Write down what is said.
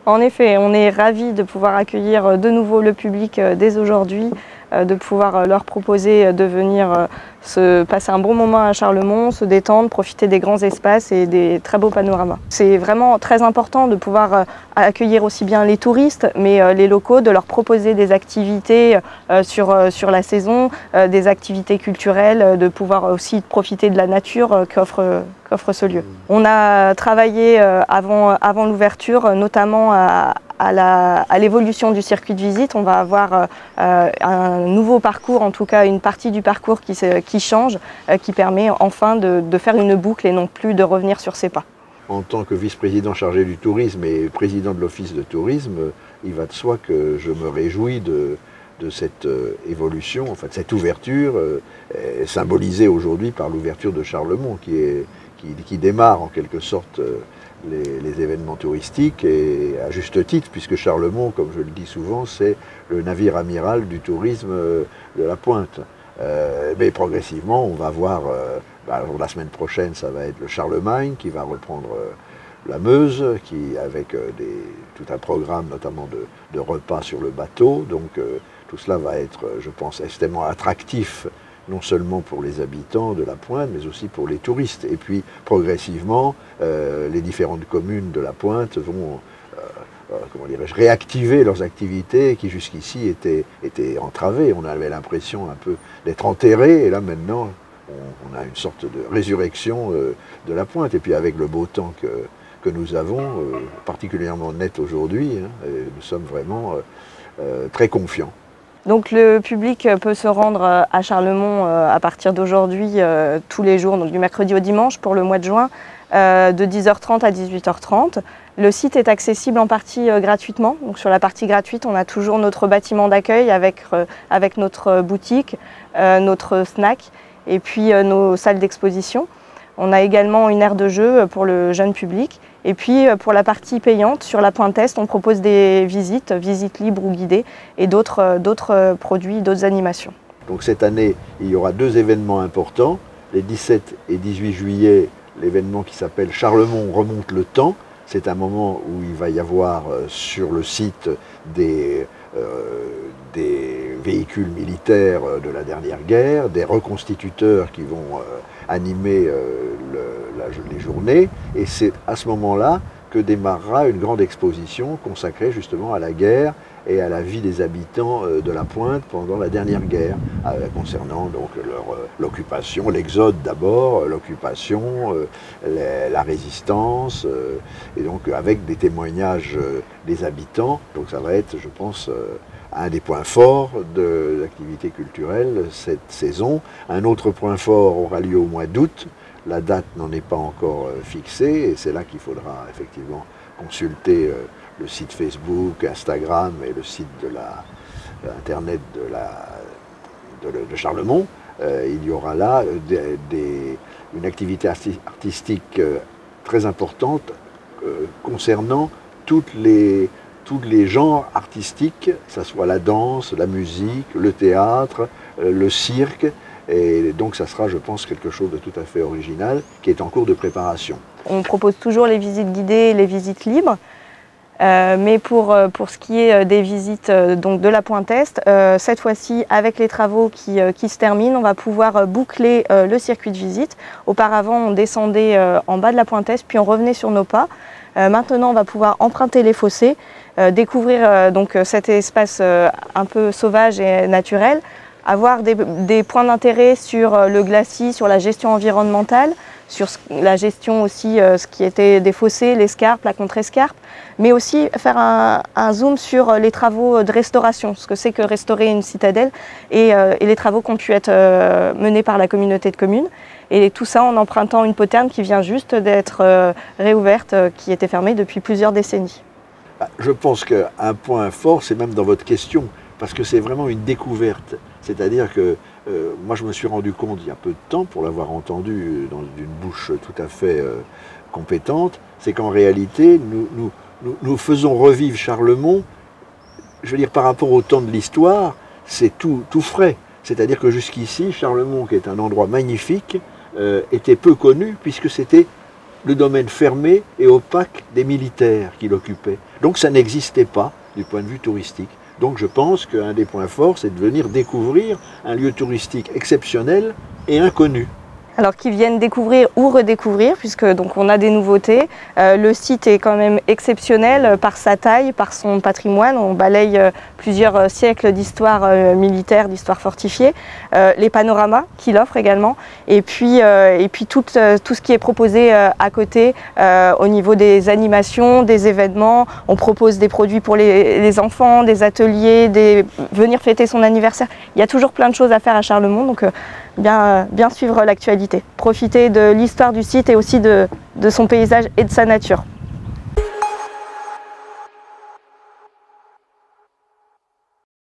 En effet, on est ravis de pouvoir accueillir de nouveau le public dès aujourd'hui, de pouvoir leur proposer de venir se passer un bon moment à Charlemont, se détendre, profiter des grands espaces et des très beaux panoramas. C'est vraiment très important de pouvoir accueillir aussi bien les touristes, mais les locaux, de leur proposer des activités sur la saison, des activités culturelles, de pouvoir aussi profiter de la nature qu'offre ce lieu. On a travaillé avant l'ouverture, notamment à l'évolution du circuit de visite. On va avoir un nouveau parcours, en tout cas une partie du parcours qui change, qui permet enfin de faire une boucle et non plus de revenir sur ses pas. En tant que vice-président chargé du tourisme et président de l'office de tourisme, il va de soi que je me réjouis de cette évolution, en fait, cette ouverture symbolisée aujourd'hui par l'ouverture de Charlemont qui démarre en quelque sorte les événements touristiques, et à juste titre, puisque Charlemont, comme je le dis souvent, c'est le navire amiral du tourisme de la Pointe. Mais progressivement, on va voir, la semaine prochaine, ça va être le Charlemagne qui va reprendre la Meuse, avec tout un programme notamment de repas sur le bateau. Donc tout cela va être, je pense, extrêmement attractif, non seulement pour les habitants de la Pointe, mais aussi pour les touristes. Et puis, progressivement, les différentes communes de la Pointe vont réactiver leurs activités qui jusqu'ici étaient entravées. On avait l'impression un peu d'être enterrés, et là maintenant, on a une sorte de résurrection de la Pointe. Et puis avec le beau temps que nous avons, particulièrement net aujourd'hui, nous sommes vraiment très confiants. Donc le public peut se rendre à Charlemont à partir d'aujourd'hui tous les jours, donc du mercredi au dimanche pour le mois de juin, de 10h30 à 18h30. Le site est accessible en partie gratuitement. Donc sur la partie gratuite, on a toujours notre bâtiment d'accueil avec notre boutique, notre snack et puis nos salles d'exposition. On a également une aire de jeu pour le jeune public. Et puis pour la partie payante, sur la Pointe Est, on propose des visites libres ou guidées, et d'autres produits, d'autres animations. Donc cette année, il y aura deux événements importants. Les 17 et 18 juillet, l'événement qui s'appelle Charlemont remonte le temps. C'est un moment où il va y avoir sur le site des véhicules militaires de la dernière guerre, des reconstituteurs qui vont animer les journées, et c'est à ce moment-là que démarrera une grande exposition consacrée justement à la guerre et à la vie des habitants de la Pointe pendant la dernière guerre, concernant donc l'occupation, l'exode d'abord, l'occupation, la résistance, et donc avec des témoignages des habitants. Donc ça va être, je pense, un des points forts de l'activité culturelle cette saison. Un autre point fort aura lieu au mois d'août. La date n'en est pas encore fixée, et c'est là qu'il faudra effectivement consulter le site Facebook, Instagram et le site de Internet de Charlemont. Il y aura là une activité artistique très importante concernant tous les genres artistiques, que ce soit la danse, la musique, le théâtre, le cirque. Et donc ça sera, je pense, quelque chose de tout à fait original qui est en cours de préparation. On propose toujours les visites guidées et les visites libres. Mais pour ce qui est des visites donc de la Pointe Est, cette fois-ci, avec les travaux qui se terminent, on va pouvoir boucler le circuit de visite. Auparavant, on descendait en bas de la Pointe Est, puis on revenait sur nos pas. Maintenant, on va pouvoir emprunter les fossés, découvrir donc cet espace un peu sauvage et naturel, avoir des points d'intérêt sur le glacis, sur la gestion environnementale, sur la gestion aussi, ce qui était des fossés, l'escarpe, la contre-escarpe, mais aussi faire un zoom sur les travaux de restauration, ce que c'est que restaurer une citadelle, et les travaux qui ont pu être menés par la communauté de communes. Et tout ça en empruntant une poterne qui vient juste d'être réouverte, qui était fermée depuis plusieurs décennies. Je pense qu'un point fort, c'est même dans votre question, parce que c'est vraiment une découverte. C'est-à-dire que moi, je me suis rendu compte il y a peu de temps, pour l'avoir entendu d'une bouche tout à fait compétente, c'est qu'en réalité, nous faisons revivre Charlemont, je veux dire, par rapport au temps de l'histoire, c'est tout frais. C'est-à-dire que jusqu'ici, Charlemont, qui est un endroit magnifique, était peu connu, puisque c'était le domaine fermé et opaque des militaires qui l'occupaient. Donc ça n'existait pas du point de vue touristique. Donc je pense qu'un des points forts, c'est de venir découvrir un lieu touristique exceptionnel et inconnu. Alors qu'ils viennent découvrir ou redécouvrir, puisque donc on a des nouveautés. Le site est quand même exceptionnel par sa taille, par son patrimoine. On balaye plusieurs siècles d'histoire militaire, d'histoire fortifiée. Les panoramas qu'il offre également. Et puis tout ce qui est proposé à côté au niveau des animations, des événements. On propose des produits pour les enfants, des ateliers, venir fêter son anniversaire. Il y a toujours plein de choses à faire à Charlemont. Donc bien suivre l'actualité, profiter de l'histoire du site et aussi de son paysage et de sa nature.